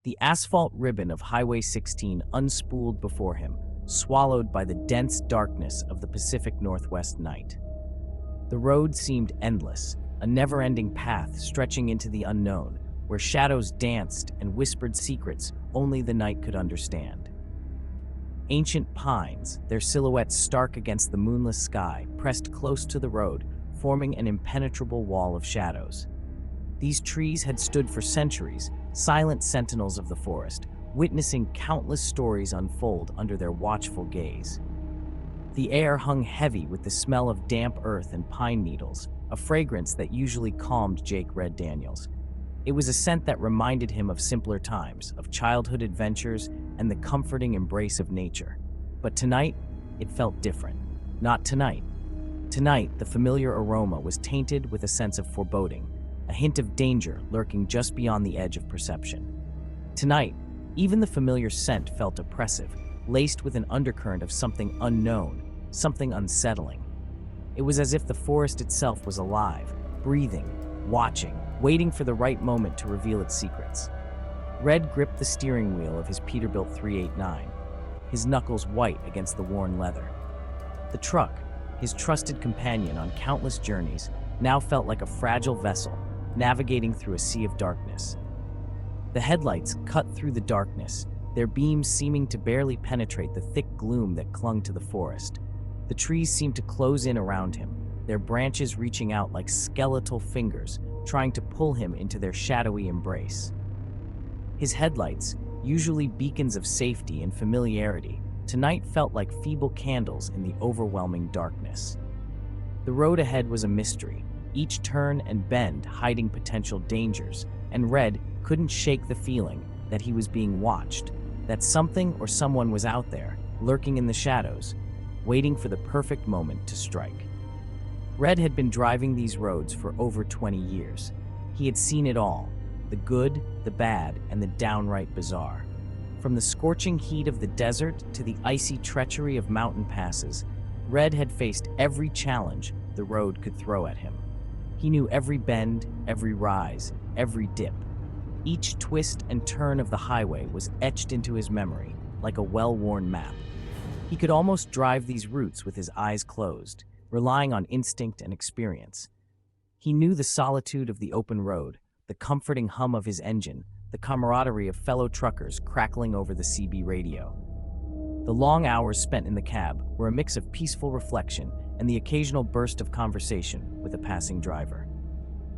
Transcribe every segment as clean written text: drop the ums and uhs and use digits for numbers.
The asphalt ribbon of Highway 16 unspooled before him, swallowed by the dense darkness of the Pacific Northwest night. The road seemed endless, a never-ending path stretching into the unknown, where shadows danced and whispered secrets only the night could understand. Ancient pines, their silhouettes stark against the moonless sky, pressed close to the road, forming an impenetrable wall of shadows. These trees had stood for centuries, silent sentinels of the forest, witnessing countless stories unfold under their watchful gaze. The air hung heavy with the smell of damp earth and pine needles, a fragrance that usually calmed Jake Red Daniels. It was a scent that reminded him of simpler times, of childhood adventures, and the comforting embrace of nature. But tonight, it felt different. Not tonight. Tonight, the familiar aroma was tainted with a sense of foreboding, a hint of danger lurking just beyond the edge of perception. Tonight, even the familiar scent felt oppressive, laced with an undercurrent of something unknown, something unsettling. It was as if the forest itself was alive, breathing, watching, waiting for the right moment to reveal its secrets. Red gripped the steering wheel of his Peterbilt 389, his knuckles white against the worn leather. The truck, his trusted companion on countless journeys, now felt like a fragile vessel, navigating through a sea of darkness. The headlights cut through the darkness, their beams seeming to barely penetrate the thick gloom that clung to the forest. The trees seemed to close in around him, their branches reaching out like skeletal fingers, trying to pull him into their shadowy embrace. His headlights, usually beacons of safety and familiarity, tonight felt like feeble candles in the overwhelming darkness. The road ahead was a mystery, each turn and bend hiding potential dangers, and Red couldn't shake the feeling that he was being watched, that something or someone was out there, lurking in the shadows, waiting for the perfect moment to strike. Red had been driving these roads for over 20 years. He had seen it all, the good, the bad, and the downright bizarre. From the scorching heat of the desert to the icy treachery of mountain passes, Red had faced every challenge the road could throw at him. He knew every bend, every rise, every dip. Each twist and turn of the highway was etched into his memory, like a well-worn map. He could almost drive these routes with his eyes closed, relying on instinct and experience. He knew the solitude of the open road, the comforting hum of his engine, the camaraderie of fellow truckers crackling over the CB radio. The long hours spent in the cab were a mix of peaceful reflection and the occasional burst of conversation with a passing driver.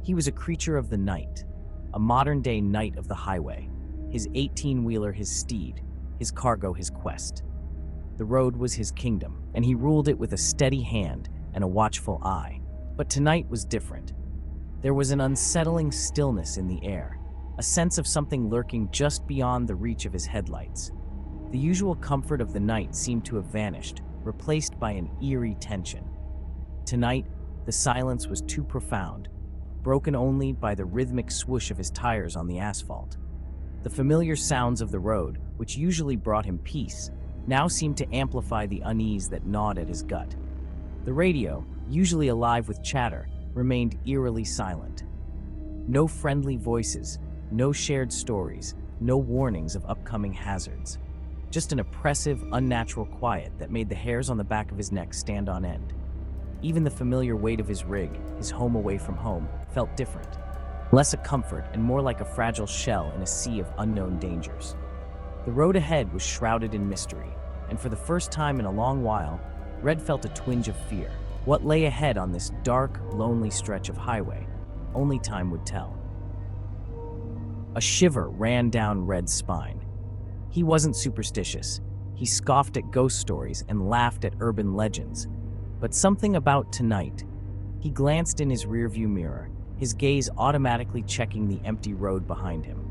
He was a creature of the night, a modern-day knight of the highway, his 18-wheeler his steed, his cargo his quest. The road was his kingdom, and he ruled it with a steady hand and a watchful eye. But tonight was different. There was an unsettling stillness in the air, a sense of something lurking just beyond the reach of his headlights. The usual comfort of the night seemed to have vanished, replaced by an eerie tension. Tonight, the silence was too profound, broken only by the rhythmic swoosh of his tires on the asphalt. The familiar sounds of the road, which usually brought him peace, now seemed to amplify the unease that gnawed at his gut. The radio, usually alive with chatter, remained eerily silent. No friendly voices, no shared stories, no warnings of upcoming hazards. Just an oppressive, unnatural quiet that made the hairs on the back of his neck stand on end. Even the familiar weight of his rig, his home away from home, felt different. Less a comfort and more like a fragile shell in a sea of unknown dangers. The road ahead was shrouded in mystery, and for the first time in a long while, Red felt a twinge of fear. What lay ahead on this dark, lonely stretch of highway? Only time would tell. A shiver ran down Red's spine. He wasn't superstitious. He scoffed at ghost stories and laughed at urban legends. But something about tonight. He glanced in his rearview mirror, his gaze automatically checking the empty road behind him.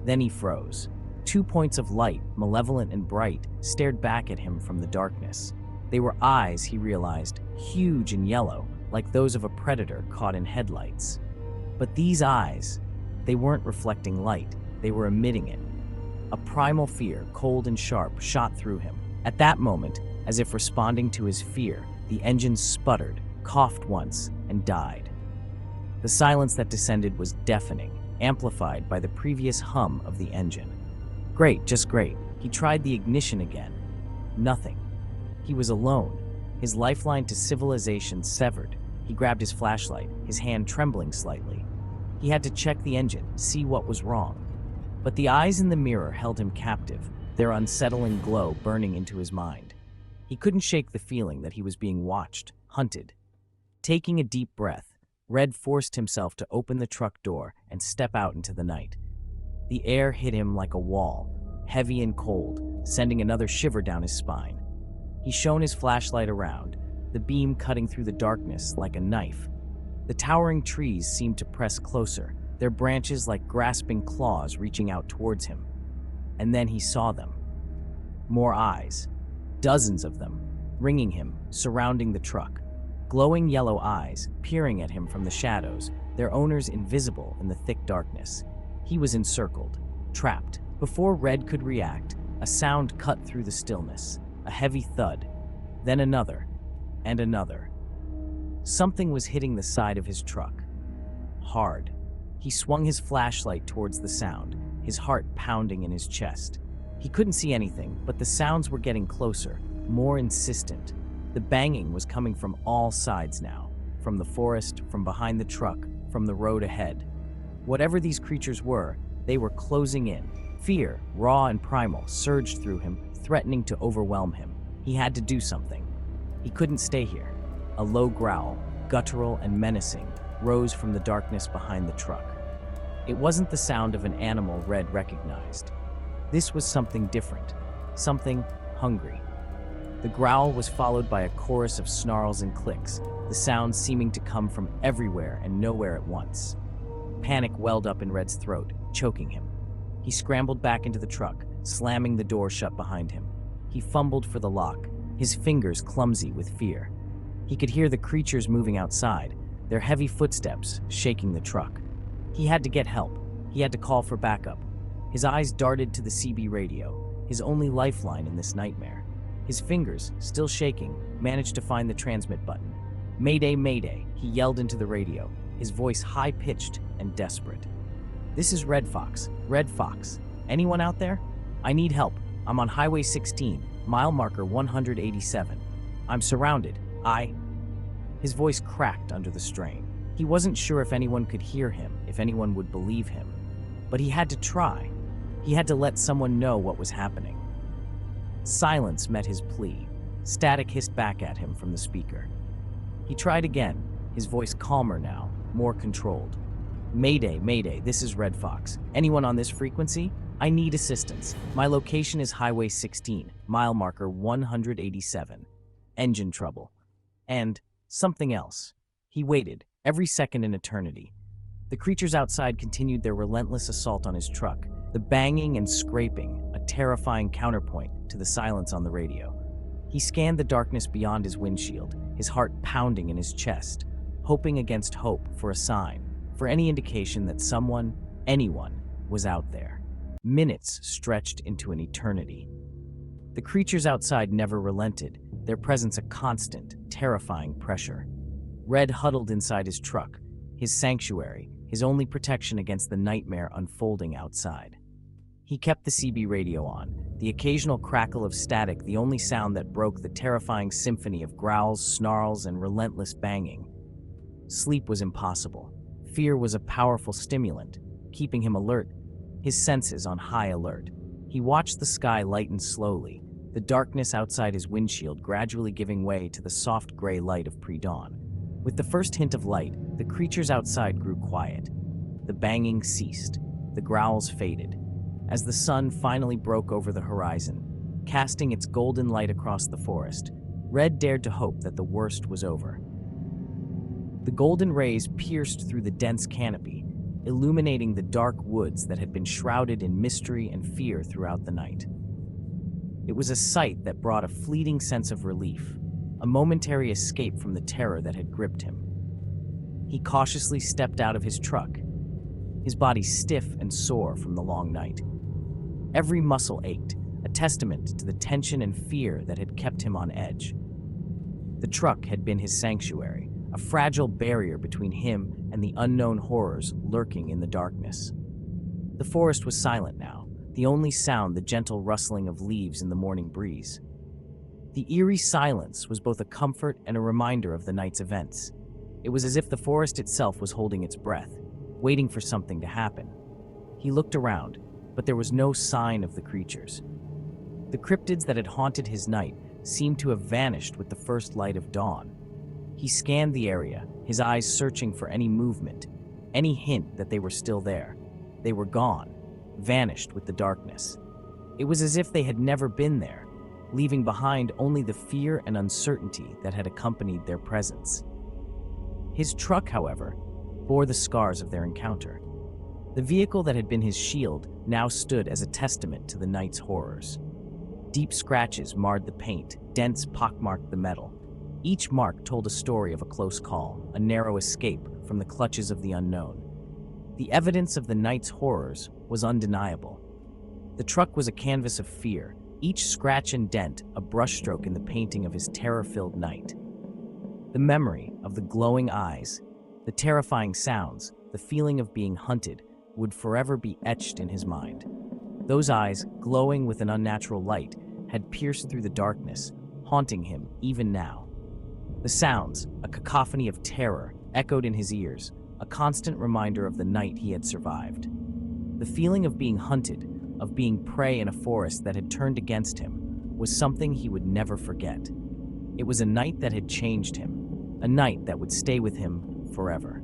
Then he froze. 2 points of light, malevolent and bright, stared back at him from the darkness. They were eyes, he realized, huge and yellow, like those of a predator caught in headlights. But these eyes, they weren't reflecting light, they were emitting it. A primal fear, cold and sharp, shot through him. At that moment, as if responding to his fear, the engine sputtered, coughed once, and died. The silence that descended was deafening, amplified by the previous hum of the engine. Great, just great. He tried the ignition again. Nothing. He was alone, his lifeline to civilization severed. He grabbed his flashlight, his hand trembling slightly. He had to check the engine, see what was wrong. But the eyes in the mirror held him captive, their unsettling glow burning into his mind. He couldn't shake the feeling that he was being watched, hunted. Taking a deep breath, Red forced himself to open the truck door and step out into the night. The air hit him like a wall, heavy and cold, sending another shiver down his spine. He shone his flashlight around, the beam cutting through the darkness like a knife. The towering trees seemed to press closer, their branches like grasping claws reaching out towards him. And then he saw them. More eyes, dozens of them, ringing him, surrounding the truck. Glowing yellow eyes, peering at him from the shadows, their owners invisible in the thick darkness. He was encircled, trapped. Before Red could react, a sound cut through the stillness, a heavy thud, then another, and another. Something was hitting the side of his truck. Hard. He swung his flashlight towards the sound, his heart pounding in his chest. He couldn't see anything, but the sounds were getting closer, more insistent. The banging was coming from all sides now, from the forest, from behind the truck, from the road ahead. Whatever these creatures were, they were closing in. Fear, raw and primal, surged through him, threatening to overwhelm him. He had to do something. He couldn't stay here. A low growl, guttural and menacing, rose from the darkness behind the truck. It wasn't the sound of an animal Red recognized. This was something different, something hungry. The growl was followed by a chorus of snarls and clicks, the sounds seeming to come from everywhere and nowhere at once. Panic welled up in Red's throat, choking him. He scrambled back into the truck, slamming the door shut behind him. He fumbled for the lock, his fingers clumsy with fear. He could hear the creatures moving outside, their heavy footsteps shaking the truck. He had to get help. He had to call for backup. His eyes darted to the CB radio, his only lifeline in this nightmare. His fingers, still shaking, managed to find the transmit button. "Mayday, mayday," he yelled into the radio, his voice high-pitched and desperate. "This is Red Fox. Red Fox. Anyone out there? I need help. I'm on Highway 16, mile marker 187. I'm surrounded. His voice cracked under the strain. He wasn't sure if anyone could hear him, if anyone would believe him. But he had to try. He had to let someone know what was happening. Silence met his plea. Static hissed back at him from the speaker. He tried again, his voice calmer now, more controlled. "Mayday, mayday, this is Red Fox. Anyone on this frequency? I need assistance. My location is Highway 16, mile marker 187. Engine trouble. And something else." He waited, every second an eternity. The creatures outside continued their relentless assault on his truck, the banging and scraping, a terrifying counterpoint to the silence on the radio. He scanned the darkness beyond his windshield, his heart pounding in his chest, hoping against hope for a sign, for any indication that someone, anyone, was out there. Minutes stretched into an eternity. The creatures outside never relented, their presence a constant, terrifying pressure. Red huddled inside his truck, his sanctuary, his only protection against the nightmare unfolding outside. He kept the CB radio on, the occasional crackle of static the only sound that broke the terrifying symphony of growls, snarls, and relentless banging. Sleep was impossible. Fear was a powerful stimulant, keeping him alert, his senses on high alert. He watched the sky lighten slowly, the darkness outside his windshield gradually giving way to the soft gray light of pre-dawn. With the first hint of light, the creatures outside grew quiet. The banging ceased, the growls faded. As the sun finally broke over the horizon, casting its golden light across the forest, Red dared to hope that the worst was over. The golden rays pierced through the dense canopy, illuminating the dark woods that had been shrouded in mystery and fear throughout the night. It was a sight that brought a fleeting sense of relief, a momentary escape from the terror that had gripped him. He cautiously stepped out of his truck, his body stiff and sore from the long night. Every muscle ached, a testament to the tension and fear that had kept him on edge. The truck had been his sanctuary, a fragile barrier between him and the unknown horrors lurking in the darkness. The forest was silent now, the only sound the gentle rustling of leaves in the morning breeze. The eerie silence was both a comfort and a reminder of the night's events. It was as if the forest itself was holding its breath, waiting for something to happen. He looked around, but there was no sign of the creatures. The cryptids that had haunted his night seemed to have vanished with the first light of dawn. He scanned the area, his eyes searching for any movement, any hint that they were still there. They were gone, vanished with the darkness. It was as if they had never been there, leaving behind only the fear and uncertainty that had accompanied their presence. His truck, however, bore the scars of their encounter. The vehicle that had been his shield now stood as a testament to the night's horrors. Deep scratches marred the paint, dents pockmarked the metal. Each mark told a story of a close call, a narrow escape from the clutches of the unknown. The evidence of the night's horrors was undeniable. The truck was a canvas of fear, each scratch and dent a brushstroke in the painting of his terror-filled night. The memory of the glowing eyes, the terrifying sounds, the feeling of being hunted would forever be etched in his mind. Those eyes, glowing with an unnatural light, had pierced through the darkness, haunting him even now. The sounds, a cacophony of terror, echoed in his ears, a constant reminder of the night he had survived. The feeling of being hunted, of being prey in a forest that had turned against him, was something he would never forget. It was a night that had changed him, a night that would stay with him forever.